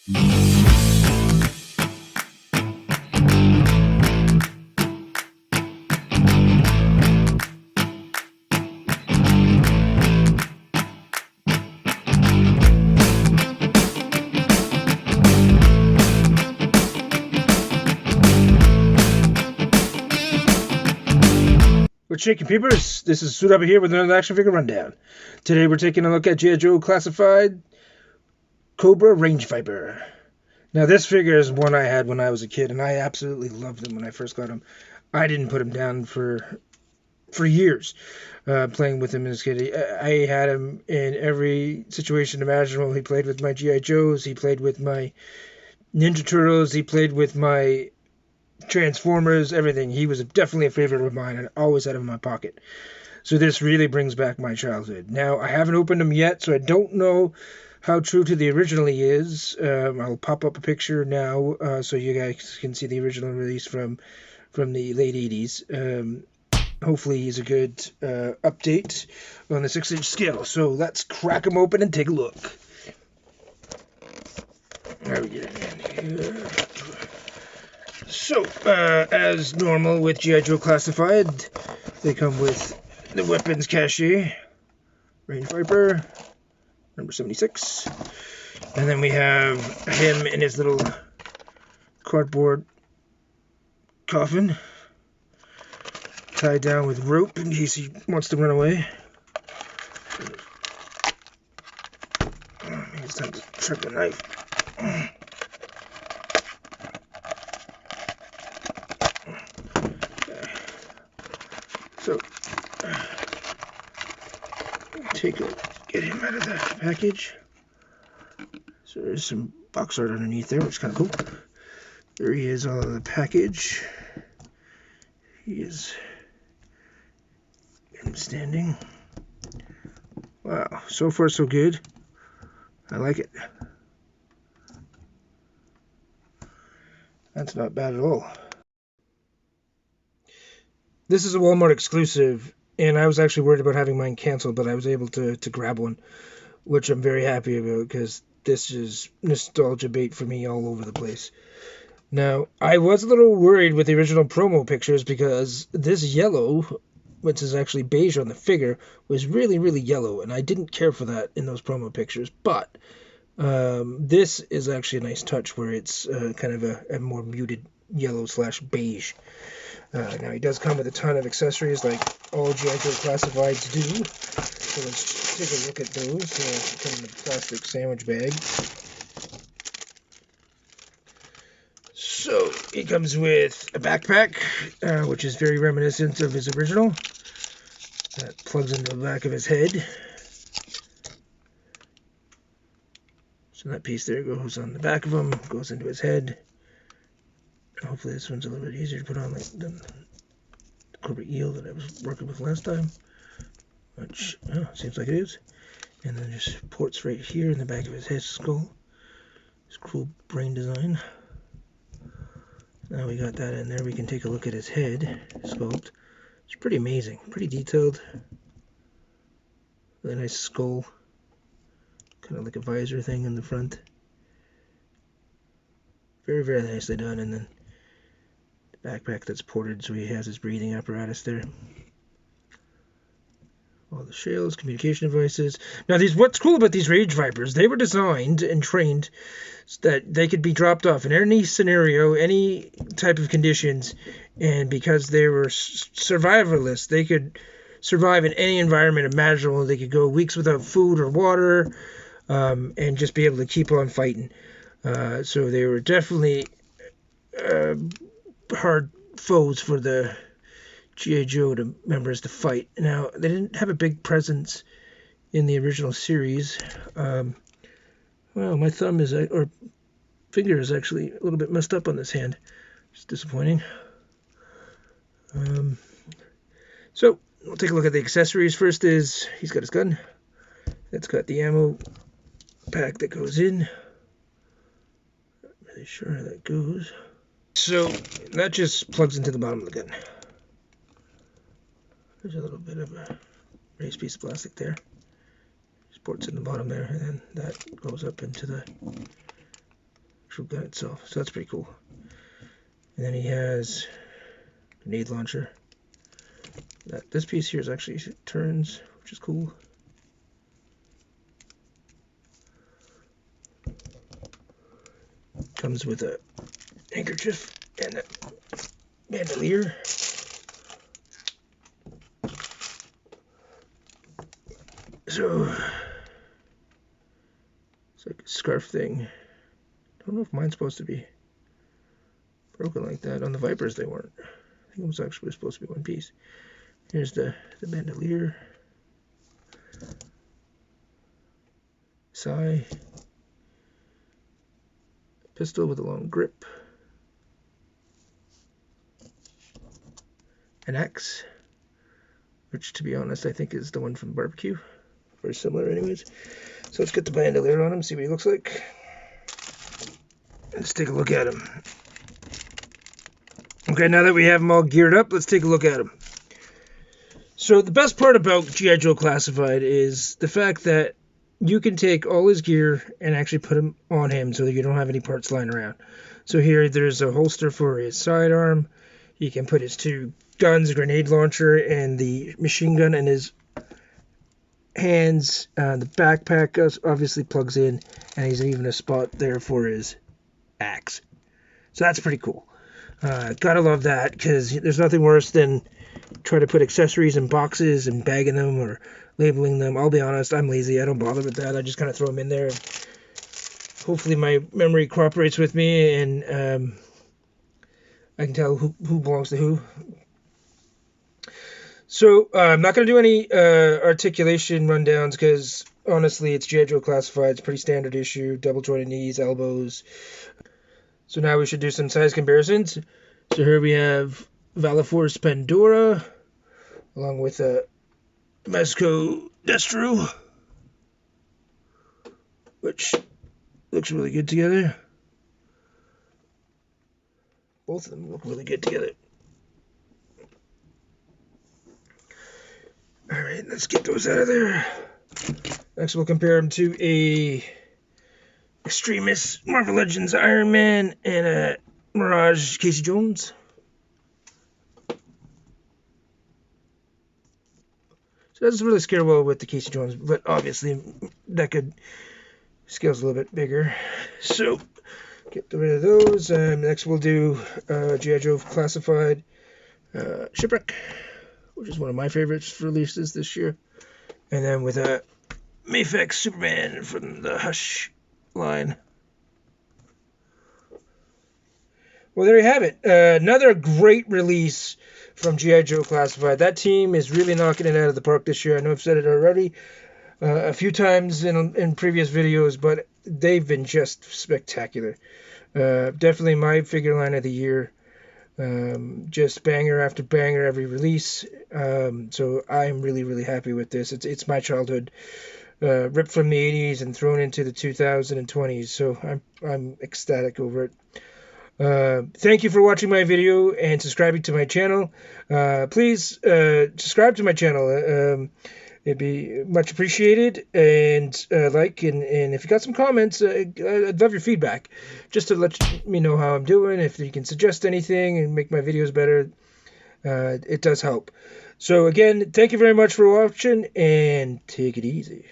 What's shaking, peepers? This is Sudaba here with another action figure rundown. Today we're taking a look at G.I. Joe Classified Cobra Range Viper. Now this figure is one I had when I was a kid, and I absolutely loved him when I first got him. I didn't put him down for years, playing with him as a kid. I had him in every situation imaginable. He played with my G.I. Joes, he played with my Ninja Turtles, he played with my Transformers, everything. He was definitely a favorite of mine, and I always had him in my pocket. So this really brings back my childhood. Now, I haven't opened him yet, so I don't know how true to the original he is. I'll pop up a picture now so you guys can see the original release from the late 80s. Hopefully he's a good update on the 6-inch scale. So let's crack him open and take a look. There we go. So, as normal with G.I. Joe Classified, they come with the weapons cache, Range Viper, number 76, and then we have him in his little cardboard coffin, tied down with rope in case he wants to run away. Maybe it's time to trim the knife. So, get him out of the package. So there's some box art underneath there, which is kind of cool. There he is all in the package. He is standing. Wow, so far so good. I like it. That's not bad at all. This is a Walmart exclusive, and I was actually worried about having mine canceled, but I was able to grab one, which I'm very happy about because this is nostalgia bait for me all over the place. Now, I was a little worried with the original promo pictures because this yellow, which is actually beige on the figure, was really, really yellow, and I didn't care for that in those promo pictures, but this is actually a nice touch where it's kind of a more muted yellow / beige. Now, he does come with a ton of accessories like all G.I. Joe Classifieds do. So let's take a look at those. Come in a plastic sandwich bag. So, he comes with a backpack, which is very reminiscent of his original. That plugs into the back of his head. So that piece there goes on the back of him, goes into his head. Hopefully this one's a little bit easier to put on than the Cobra Eel that I was working with last time. Which, seems like it is. And then just ports right here in the back of his head skull. This cool brain design. Now we got that in there, we can take a look at his head sculpt. It's pretty amazing, pretty detailed. Really nice skull. Kind of like a visor thing in the front. Very, very nicely done. And then the backpack that's ported so he has his breathing apparatus there. All the shells, communication devices. Now, what's cool about these Range Vipers, they were designed and trained so that they could be dropped off in any scenario, any type of conditions, and because they were survivalists, they could survive in any environment imaginable. They could go weeks without food or water, and just be able to keep on fighting. So they were definitely hard foes for the G.I. Joe members to fight. Now, they didn't have a big presence in the original series. Well, my thumb or finger is actually a little bit messed up on this hand. It's disappointing. So, we'll take a look at the accessories. First is, he's got his gun. It's got the ammo pack that goes in. Not really sure how that goes. So, that just plugs into the bottom of the gun. There's a little bit of a raised piece of plastic there. Just ports in the bottom there, and then that goes up into the actual gun itself. So that's pretty cool. And then he has a grenade launcher. This piece here is actually turns, which is cool. Comes with a handkerchief and a bandolier. So it's like a scarf thing. Don't know if mine's supposed to be broken like that. On the Vipers they weren't. I think it was actually supposed to be one piece. Here's the bandolier. Sai. Pistol with a long grip. An axe, which to be honest I think is the one from Barbecue. Very similar anyways. So let's get the bandolier on him, see what he looks like. Let's take a look at him. Okay, now that we have him all geared up, let's take a look at him. So the best part about G.I. Joe Classified is the fact that you can take all his gear and actually put him on him so that you don't have any parts lying around. So here there's a holster for his sidearm. He can put his two guns, a grenade launcher, and the machine gun in his hands. The backpack obviously plugs in, and he's even a spot there for his axe. So that's pretty cool. Gotta love that, because there's nothing worse than trying to put accessories in boxes and bagging them or labeling them. I'll be honest, I'm lazy. I don't bother with that. I just kind of throw them in there. Hopefully my memory cooperates with me, and I can tell who belongs to who. So I'm not going to do any articulation rundowns because honestly it's G.I. Joe Classified. It's pretty standard issue. Double jointed knees, elbows. So now we should do some size comparisons. So here we have Valaforce Pandora along with Mezco Destro, which looks really good together. Both of them look really good together. Alright, let's get those out of there. Next we'll compare them to a Extremis Marvel Legends Iron Man and a Mirage Casey Jones. So that doesn't really scale well with the Casey Jones, but obviously that could scales a little bit bigger. So get rid of those. Next we'll do G.I. Joe Classified Shipwreck, which is one of my favorites releases this year. And then with a Mafex Superman from the Hush line. Well, there you have it. Another great release from G.I. Joe Classified. That team is really knocking it out of the park this year. I know I've said it already a few times in previous videos, but they've been just spectacular. Definitely my figure line of the year. Just banger after banger every release. So I'm really, really happy with this. It's my childhood. Ripped from the 80s and thrown into the 2020s. So I'm ecstatic over it. Thank you for watching my video and subscribing to my channel. Please subscribe to my channel. It'd be much appreciated. And like, and if you got some comments, I'd love your feedback. Just to let me know how I'm doing. If you can suggest anything and make my videos better, it does help. So again, thank you very much for watching, and take it easy.